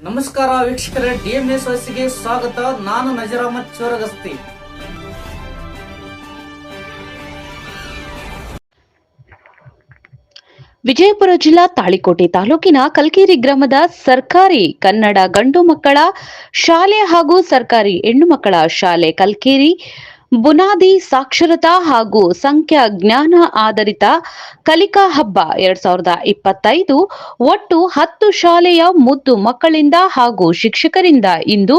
ನಮಸ್ಕಾರ ವೀಕ್ಷಕರೇ, DMSOSಗೆ ಸ್ವಾಗತ. ನಾನು ನಜೀರ್ ಅಹಮದ್ ಚೋರಗಸ್ತಿ. ವಿಜಯಪುರ ಜಿಲ್ಲಾ ತಾಳಿಕೋಟೆ ತಾಲೂಕಿನ ಕಲ್ಕೇರಿ ಗ್ರಾಮದ ಸರ್ಕಾರಿ ಕನ್ನಡ ಗಂಡು ಮಕ್ಕಳ ಶಾಲೆ ಹಾಗೂ ಸರ್ಕಾರಿ ಹೆಣ್ಣು ಮಕ್ಕಳ ಶಾಲೆ ಕಲ್ಕೇರಿ ಬುನಾದಿ ಸಾಕ್ಷರತಾ ಹಾಗೂ ಸಂಖ್ಯಾ ಜ್ಞಾನ ಆಧಾರಿತ ಕಲಿಕಾ ಹಬ್ಬ 2025 ಒಟ್ಟು 10 ಶಾಲೆಯ ಮುದ್ದು ಮಕ್ಕಳಿಂದ ಹಾಗೂ ಶಿಕ್ಷಕರಿಂದ ಇಂದು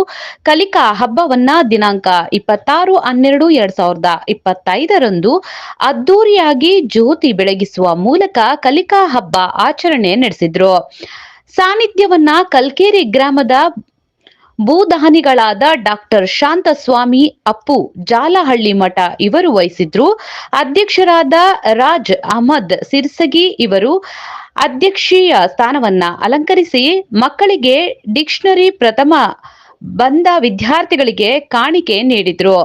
ಕಲಿಕಾ ಹಬ್ಬವನ್ನ ದಿನಾಂಕ 26/12/2025 ಅದ್ದೂರಿಯಾಗಿ ಜ್ಯೋತಿ ಬೆಳಗಿಸುವ ಮೂಲಕ ಕಲಿಕಾ ಹಬ್ಬ ಆಚರಣೆ ನಡೆಸಿದ್ರು. ಸಾನ್ನಿಧ್ಯವನ್ನ ಕಲ್ಕೇರಿ ಗ್ರಾಮದ ಭೂದಾನಿಗಳಾದ ಡಾಕ್ಟರ್ ಶಾಂತಸ್ವಾಮಿ ಅಪ್ಪು ಜಾಲಹಳ್ಳಿ ಮಠ ಇವರು ವಹಿಸಿದ್ರು. ಅಧ್ಯಕ್ಷರಾದ ರಾಜ್ ಅಹಮದ್ ಸಿರ್ಸಗಿ ಇವರು ಅಧ್ಯಕ್ಷೀಯ ಸ್ಥಾನವನ್ನ ಅಲಂಕರಿಸಿ ಮಕ್ಕಳಿಗೆ ಡಿಕ್ಷನರಿ ಪ್ರಥಮ ಬಂದ ವಿದ್ಯಾರ್ಥಿಗಳಿಗೆ ಕಾಣಿಕೆ ನೀಡಿದ್ರು.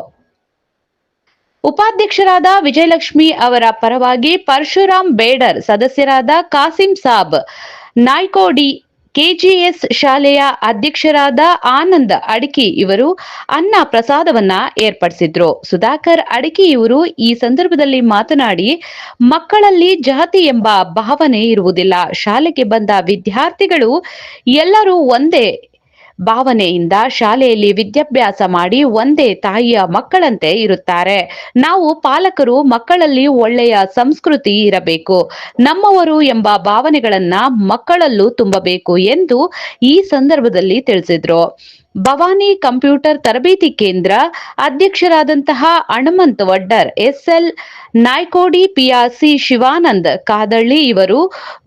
ಉಪಾಧ್ಯಕ್ಷರಾದ ವಿಜಯಲಕ್ಷ್ಮಿ ಅವರ ಪರವಾಗಿ ಪರಶುರಾಮ್ ಬೇಡರ್, ಸದಸ್ಯರಾದ ಕಾಸಿಂ ಸಾಬ್ ನಾಯ್ಕೋಡಿ, ಕೆಜಿಎಸ್ ಶಾಲೆಯ ಅಧ್ಯಕ್ಷರಾದ ಆನಂದ್ ಅಡಿಕಿ ಇವರು ಅನ್ನ ಪ್ರಸಾದವನ್ನ ಏರ್ಪಡಿಸಿದ್ರು. ಸುಧಾಕರ್ ಅಡಿಕಿ ಇವರು ಈ ಸಂದರ್ಭದಲ್ಲಿ ಮಾತನಾಡಿ, ಮಕ್ಕಳಲ್ಲಿ ಜಾತಿ ಎಂಬ ಭಾವನೆ ಇರುವುದಿಲ್ಲ. ಶಾಲೆಗೆ ಬಂದ ವಿದ್ಯಾರ್ಥಿಗಳು ಎಲ್ಲರೂ ಒಂದೇ ಭಾವನೆಯಿಂದ ಶಾಲೆಯಲ್ಲಿ ವಿದ್ಯಾಭ್ಯಾಸ ಮಾಡಿ ಒಂದೇ ತಾಯಿಯ ಮಕ್ಕಳಂತೆ ಇರುತ್ತಾರೆ. ನಾವು ಪಾಲಕರು ಮಕ್ಕಳಲ್ಲಿ ಒಳ್ಳೆಯ ಸಂಸ್ಕೃತಿ ಇರಬೇಕು, ನಮ್ಮವರು ಎಂಬ ಭಾವನೆಗಳನ್ನ ಮಕ್ಕಳಲ್ಲೂ ತುಂಬಬೇಕು ಎಂದು ಈ ಸಂದರ್ಭದಲ್ಲಿ ತಿಳಿಸಿದ್ರು. ಭವಾನಿ ಕಂಪ್ಯೂಟರ್ ತರಬೇತಿ ಕೇಂದ್ರ ಅಧ್ಯಕ್ಷರಾದಂತಹ ಹನುಮಂತ್ ವಡ್ಡರ್, SL ನಾಯ್ಕೋಡಿ, PRC ಶಿವಾನಂದ್ ಕಾದಳ್ಳಿ ಇವರು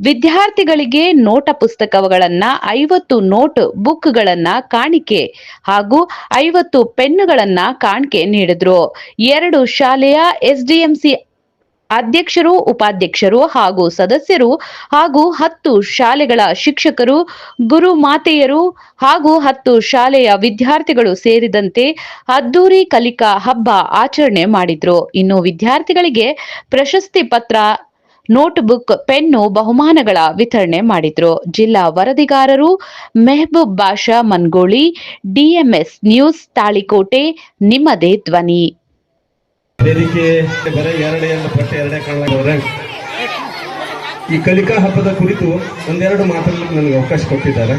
ವಿದ್ಯಾರ್ಥಿಗಳಿಗೆ ನೋಟ ಪುಸ್ತಕಗಳನ್ನ 50 ನೋಟ್ ಬುಕ್ಗಳನ್ನ ಕಾಣಿಕೆ ಹಾಗೂ 50 ಪೆನ್ನುಗಳನ್ನ ಕಾಣಿಕೆ ನೀಡಿದ್ರು. 2 ಶಾಲೆಯ SDMC ಅಧ್ಯಕ್ಷರು, ಉಪಾಧ್ಯಕ್ಷರು ಹಾಗೂ ಸದಸ್ಯರು ಹಾಗೂ 10 ಶಾಲೆಗಳ ಶಿಕ್ಷಕರು, ಗುರು ಮಾತೆಯರು ಹಾಗೂ 10 ಶಾಲೆಯ ವಿದ್ಯಾರ್ಥಿಗಳು ಸೇರಿದಂತೆ ಅದ್ದೂರಿ ಕಲಿಕಾ ಹಬ್ಬ ಆಚರಣೆ ಮಾಡಿದ್ರು. ಇನ್ನು ವಿದ್ಯಾರ್ಥಿಗಳಿಗೆ ಪ್ರಶಸ್ತಿ ಪತ್ರ, ನೋಟ್ಬುಕ್, ಪೆನ್ನು, ಬಹುಮಾನಗಳ ವಿತರಣೆ ಮಾಡಿದ್ರು. ಜಿಲ್ಲಾ ವರದಿಗಾರರು ಮೆಹಬೂಬ್ ಬಾಷಾ ಮನ್ಗೋಳಿ, DMS ನ್ಯೂಸ್ ತಾಳಿಕೋಟೆ, ನಿಮ್ಮದೇ ಧ್ವನಿ. ವೇದಿಕೆ ಬರ ಎರಡೇ ಕಾಣಲಾಗವ್ರೆ. ಈ ಕಲಿಕಾ ಹಬ್ಬದ ಕುರಿತು ಒಂದೆರಡು ಮಾತಾಡಲಿಕ್ಕೆ ನನಗೆ ಅವಕಾಶ ಕೊಟ್ಟಿದ್ದಾರೆ.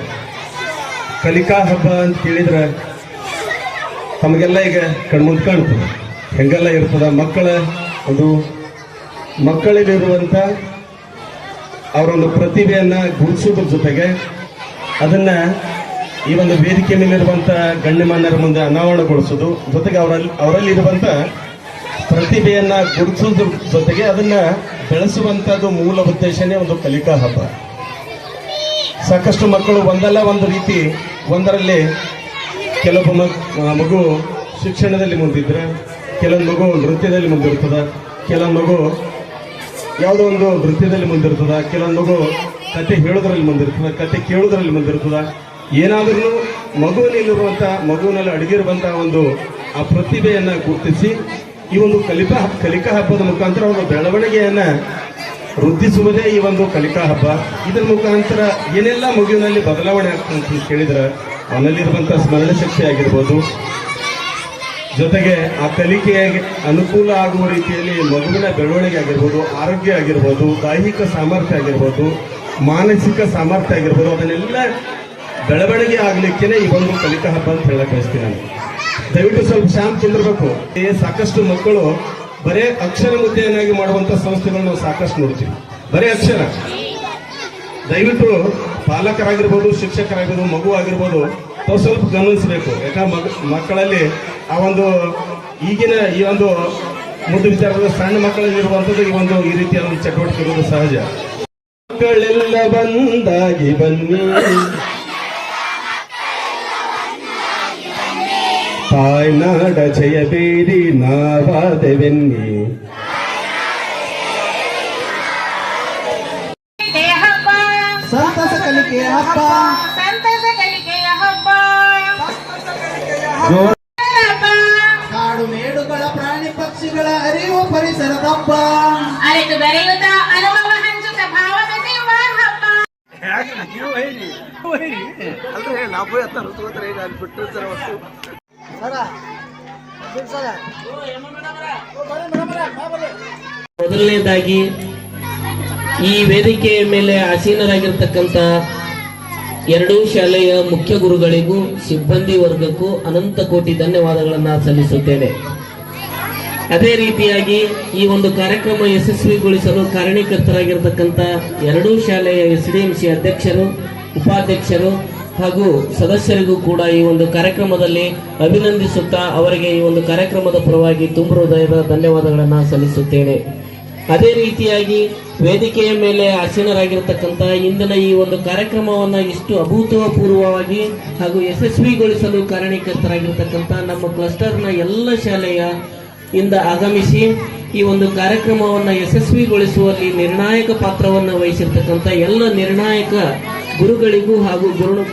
ಕಲಿಕಾ ಹಬ್ಬ ಅಂತ ಕೇಳಿದ್ರೆ ತಮಗೆಲ್ಲ ಈಗ ಕಣ್ಮುಂದ್ ಕಾಣ್ತದೆ, ಹೆಂಗೆಲ್ಲ ಇರ್ತದ. ಮಕ್ಕಳಲ್ಲಿರುವಂಥ ಅವರೊಂದು ಪ್ರತಿಭೆಯನ್ನ ಗುರುತಿಸೋದ್ರ ಜೊತೆಗೆ ಅದನ್ನ ಈ ಒಂದು ವೇದಿಕೆ ಮೇಲಿರುವಂಥ ಗಣ್ಯಮಾನ್ಯರ ಮುಂದೆ ಅನಾವರಣಗೊಳಿಸೋದು, ಜೊತೆಗೆ ಅವರಲ್ಲಿರುವಂಥ ಪ್ರತಿಭೆಯನ್ನ ಗುರುತಿಸೋದ್ರ ಜೊತೆಗೆ ಅದನ್ನ ಬೆಳೆಸುವಂಥದ್ದು ಮೂಲ ಉದ್ದೇಶನೇ ಒಂದು ಕಲಿಕಾ ಹಬ್ಬ. ಸಾಕಷ್ಟು ಮಕ್ಕಳು ಒಂದಲ್ಲ ಒಂದು ರೀತಿ ಒಂದರಲ್ಲಿ ಕೆಲವೊಬ್ಬ ಮಗು ಶಿಕ್ಷಣದಲ್ಲಿ ಮುಂದಿದ್ರೆ, ಕೆಲವೊಂದು ಮಗು ನೃತ್ಯದಲ್ಲಿ ಮುಂದಿರ್ತದ, ಕೆಲವೊಂದು ಮಗು ಯಾವುದೋ ಒಂದು ನೃತ್ಯದಲ್ಲಿ ಮುಂದಿರ್ತದ, ಕೆಲವೊಂದು ಮಗು ಕತೆ ಹೇಳೋದ್ರಲ್ಲಿ ಮುಂದಿರ್ತದ, ಕತೆ ಕೇಳೋದ್ರಲ್ಲಿ ಮುಂದಿರ್ತದ. ಏನಾದ್ರೂ ಮಗುವಿನಲ್ಲಿ ಅಡಗಿರುವಂತಹ ಒಂದು ಆ ಪ್ರತಿಭೆಯನ್ನ ಗುರುತಿಸಿ ಈ ಒಂದು ಕಲಿಕಾ ಹಬ್ಬದ ಮುಖಾಂತರ ಅವರ ಬೆಳವಣಿಗೆಯನ್ನ ವೃದ್ಧಿಸುವುದೇ ಈ ಒಂದು ಕಲಿಕಾ ಹಬ್ಬ. ಇದರ ಮುಖಾಂತರ ಏನೆಲ್ಲ ಮಗುವಿನಲ್ಲಿ ಬದಲಾವಣೆ ಆಗ್ತದೆ ಅಂತ ಕೇಳಿದ್ರೆ ಅವನಲ್ಲಿರುವಂತಹ ಸ್ಮರಣ ಶಕ್ತಿ ಆಗಿರ್ಬೋದು, ಜೊತೆಗೆ ಆ ಕಲಿಕೆಗೆ ಅನುಕೂಲ ಆಗುವ ರೀತಿಯಲ್ಲಿ ಮಗುವಿನ ಬೆಳವಣಿಗೆ ಆಗಿರ್ಬೋದು, ಆರೋಗ್ಯ ಆಗಿರ್ಬೋದು, ದೈಹಿಕ ಸಾಮರ್ಥ್ಯ ಆಗಿರ್ಬೋದು, ಮಾನಸಿಕ ಸಾಮರ್ಥ್ಯ ಆಗಿರ್ಬೋದು, ಅದನ್ನೆಲ್ಲ ಬೆಳವಣಿಗೆ ಆಗ್ಲಿಕ್ಕೇನೆ ಈ ಒಂದು ಕಲಿಕಾ ಹಬ್ಬ ಅಂತ ಹೇಳಕ್ ಬಯಸ್ತೀನಿ ನಾನು. ದಯವಿಟ್ಟು ಸ್ವಲ್ಪ ಶಾಂತ ಕುಂದಿರ್ಬೇಕು. ಸಾಕಷ್ಟು ಮಕ್ಕಳು ಬರೇ ಅಕ್ಷರ ಮುದ್ದೆಯನ್ನಾಗಿ ಮಾಡುವಂತ ಸಂಸ್ಥೆಗಳನ್ನ ನಾವು ಸಾಕಷ್ಟು ನೋಡ್ತೀವಿ, ಬರೇ ಅಕ್ಷರ. ದಯವಿಟ್ಟು ಪಾಲಕರಾಗಿರ್ಬೋದು, ಶಿಕ್ಷಕರಾಗಿರ್ಬೋದು, ಮಗು ಆಗಿರ್ಬೋದು, ತಾವು ಸ್ವಲ್ಪ ಗಮನಿಸಬೇಕು. ಯಾಕಂದ್ರೆ ಮಕ್ಕಳಲ್ಲಿ ಆ ಒಂದು ಈಗಿನ ಈ ಒಂದು ಮುದ್ದು ವಿಚಾರದ ಸಣ್ಣ ಮಕ್ಕಳಲ್ಲಿ ಇರುವಂತದ್ದು ಈ ರೀತಿಯ ಒಂದು ಚಟುವಟಿಕೆ ಇರೋದು ಸಹಜ. ಮಕ್ಕಳೆಲ್ಲ ಬಂದಾಗಿ ಬನ್ನಿ, ತಾಯ್ನಾಡ ಜಯಬೇರಿ ನಾವಾದೆವೆನ್ನಿ. ಸಂತಸ ಕಲಿಕೆಯ ಹಬ್ಬ, ಕಾಡು ಮೇಡುಗಳ ಪ್ರಾಣಿ ಪಕ್ಷಿಗಳ ಅರಿವು ಪರಿಸರದ ಹಬ್ಬ, ಅರಿತು ಬೆರೆಯುತ್ತ ಅನುಭವ ಹಂಚುತ್ತ ಭಾವ ಬೆಸೆಯುವ ಹಬ್ಬ. ಮೊದಲನೇದಾಗಿ ಈ ವೇದಿಕೆಯ ಮೇಲೆ ಆಸೀನರಾಗಿರ್ತಕ್ಕಂಥ ಎರಡೂ ಶಾಲೆಯ ಮುಖ್ಯ ಗುರುಗಳಿಗೂ ಸಿಬ್ಬಂದಿ ವರ್ಗಕ್ಕೂ ಅನಂತ ಕೋಟಿ ಧನ್ಯವಾದಗಳನ್ನು ಸಲ್ಲಿಸುತ್ತೇನೆ. ಅದೇ ರೀತಿಯಾಗಿ ಈ ಒಂದು ಕಾರ್ಯಕ್ರಮ ಯಶಸ್ವಿಗೊಳಿಸಲು ಕಾರಣೀಕರ್ತರಾಗಿರ್ತಕ್ಕಂಥ ಎರಡೂ ಶಾಲೆಯ SDMC ಅಧ್ಯಕ್ಷರು, ಉಪಾಧ್ಯಕ್ಷರು ಹಾಗೂ ಸದಸ್ಯರಿಗೂ ಕೂಡ ಈ ಒಂದು ಕಾರ್ಯಕ್ರಮದಲ್ಲಿ ಅಭಿನಂದಿಸುತ್ತಾ ಅವರಿಗೆ ಈ ಒಂದು ಕಾರ್ಯಕ್ರಮದ ಪರವಾಗಿ ತುಂಬ ಹೃದಯದ ಧನ್ಯವಾದಗಳನ್ನು ಸಲ್ಲಿಸುತ್ತೇನೆ. ಅದೇ ರೀತಿಯಾಗಿ ವೇದಿಕೆಯ ಮೇಲೆ ಆಸೀನರಾಗಿರ್ತಕ್ಕಂಥ ಇಂದಿನ ಈ ಒಂದು ಕಾರ್ಯಕ್ರಮವನ್ನು ಇಷ್ಟು ಅಭೂತಪೂರ್ವವಾಗಿ ಹಾಗೂ ಯಶಸ್ವಿಗೊಳಿಸಲು ಕಾರಣೀಕರ್ತರಾಗಿರ್ತಕ್ಕಂಥ ನಮ್ಮ ಕ್ಲಸ್ಟರ್ನ ಎಲ್ಲ ಶಾಲೆಯ ಇಂದ ಆಗಮಿಸಿ ಈ ಒಂದು ಕಾರ್ಯಕ್ರಮವನ್ನು ಯಶಸ್ವಿಗೊಳಿಸುವಲ್ಲಿ ನಿರ್ಣಾಯಕ ಪಾತ್ರವನ್ನು ವಹಿಸಿರ್ತಕ್ಕಂಥ ಎಲ್ಲ ನಿರ್ಣಾಯಕ ಗುರುಗಳಿಗೂ ಹಾಗೂ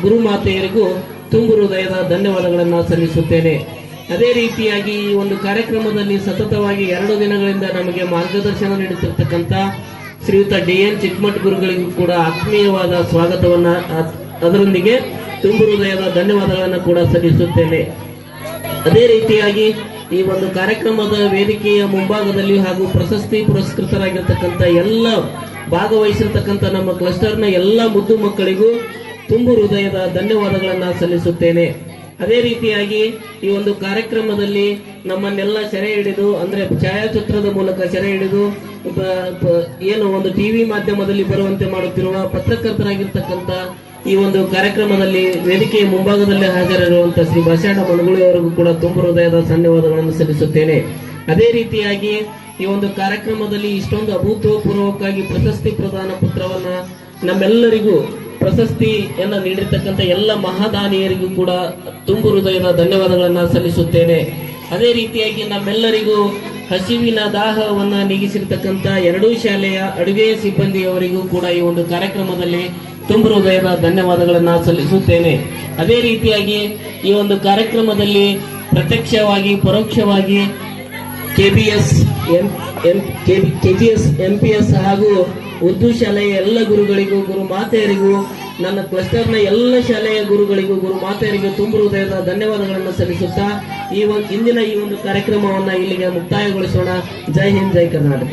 ಗುರುಮಾತೆಯರಿಗೂ ತುಂಬ ಹೃದಯದ ಧನ್ಯವಾದಗಳನ್ನು ಸಲ್ಲಿಸುತ್ತೇನೆ. ಅದೇ ರೀತಿಯಾಗಿ ಈ ಒಂದು ಕಾರ್ಯಕ್ರಮದಲ್ಲಿ ಸತತವಾಗಿ 2 ದಿನಗಳಿಂದ ನಮಗೆ ಮಾರ್ಗದರ್ಶನ ನೀಡುತ್ತಿರ್ತಕ್ಕಂಥ ಶ್ರೀಯುತ DN ಚಿಕ್ಕಮಠ ಗುರುಗಳಿಗೂ ಕೂಡ ಆತ್ಮೀಯವಾದ ಸ್ವಾಗತವನ್ನು ಅದರೊಂದಿಗೆ ತುಂಬ ಹೃದಯದ ಧನ್ಯವಾದಗಳನ್ನು ಕೂಡ ಸಲ್ಲಿಸುತ್ತೇನೆ. ಅದೇ ರೀತಿಯಾಗಿ ಈ ಒಂದು ಕಾರ್ಯಕ್ರಮದ ವೇದಿಕೆಯ ಮುಂಭಾಗದಲ್ಲಿ ಹಾಗೂ ಪ್ರಶಸ್ತಿ ಪುರಸ್ಕೃತರಾಗಿರ್ತಕ್ಕಂಥ ಎಲ್ಲ ಭಾಗವಹಿಸಿರ್ತಕ್ಕಂಥ ನಮ್ಮ ಕ್ಲಸ್ಟರ್ನ ಎಲ್ಲ ಮುದ್ದು ಮಕ್ಕಳಿಗೂ ತುಂಬ ಹೃದಯದ ಧನ್ಯವಾದಗಳನ್ನು ಸಲ್ಲಿಸುತ್ತೇನೆ. ಅದೇ ರೀತಿಯಾಗಿ ಈ ಒಂದು ಕಾರ್ಯಕ್ರಮದಲ್ಲಿ ನಮ್ಮನ್ನೆಲ್ಲ ಸೆರೆ ಹಿಡಿದು ಅಂದ್ರೆ ಛಾಯಾಚಿತ್ರದ ಮೂಲಕ ಸೆರೆ ಹಿಡಿದು ಏನು ಒಂದು ಟಿವಿ ಮಾಧ್ಯಮದಲ್ಲಿ ಬರುವಂತೆ ಮಾಡುತ್ತಿರುವ ಪತ್ರಕರ್ತರಾಗಿರ್ತಕ್ಕಂಥ ಈ ಒಂದು ಕಾರ್ಯಕ್ರಮದಲ್ಲಿ ವೇದಿಕೆಯ ಮುಂಭಾಗದಲ್ಲಿ ಹಾಜರಿರುವಂತಹ ಶ್ರೀ ಬಸಣ್ಣ ಮನಗುಳಿ ಅವರಿಗೂ ಕೂಡ ತುಂಬ ಹೃದಯದ ಧನ್ಯವಾದಗಳನ್ನು ಸಲ್ಲಿಸುತ್ತೇನೆ. ಅದೇ ರೀತಿಯಾಗಿ ಈ ಒಂದು ಕಾರ್ಯಕ್ರಮದಲ್ಲಿ ಇಷ್ಟೊಂದು ಅಭೂತಪೂರ್ವಕವಾಗಿ ಪ್ರಶಸ್ತಿ ಪ್ರದಾನ ಪತ್ರವನ್ನ ನಮ್ಮೆಲ್ಲರಿಗೂ ಪ್ರಶಸ್ತಿಯನ್ನ ನೀಡಿರ್ತಕ್ಕಂಥ ಎಲ್ಲ ಮಹಾದಾನಿಯರಿಗೂ ಕೂಡ ತುಂಬ ಹೃದಯದ ಧನ್ಯವಾದಗಳನ್ನು ಸಲ್ಲಿಸುತ್ತೇನೆ. ಅದೇ ರೀತಿಯಾಗಿ ನಮ್ಮೆಲ್ಲರಿಗೂ ಹಸಿವಿನ ದಾಹವನ್ನ ನೀಗಿಸಿರ್ತಕ್ಕಂಥ ಎರಡೂ ಶಾಲೆಯ ಅಡುಗೆ ಸಿಬ್ಬಂದಿಯವರಿಗೂ ಕೂಡ ಈ ಒಂದು ಕಾರ್ಯಕ್ರಮದಲ್ಲಿ ತುಂಬ ಹೃದಯದ ಧನ್ಯವಾದಗಳನ್ನು ಸಲ್ಲಿಸುತ್ತೇನೆ. ಅದೇ ರೀತಿಯಾಗಿ ಈ ಒಂದು ಕಾರ್ಯಕ್ರಮದಲ್ಲಿ ಪ್ರತ್ಯಕ್ಷವಾಗಿ ಪರೋಕ್ಷವಾಗಿ KBS MPS ಹಾಗೂ ಉರ್ದು ಶಾಲೆಯ ಎಲ್ಲ ಗುರುಗಳಿಗೂ ಗುರು ಮಾತೆಯರಿಗೂ ನನ್ನ ಕ್ಲಸ್ಟರ್ನ ಎಲ್ಲ ಶಾಲೆಯ ಗುರುಗಳಿಗೂ ಗುರು ಮಾತೆಯರಿಗೂ ತುಂಬ ಹೃದಯದ ಧನ್ಯವಾದಗಳನ್ನು ಸಲ್ಲಿಸುತ್ತಾ ಇಂದಿನ ಈ ಒಂದು ಕಾರ್ಯಕ್ರಮವನ್ನು ಇಲ್ಲಿಗೆ ಮುಕ್ತಾಯಗೊಳಿಸೋಣ. ಜೈ ಹಿಂದ್, ಜೈ ಕರ್ನಾಟಕ.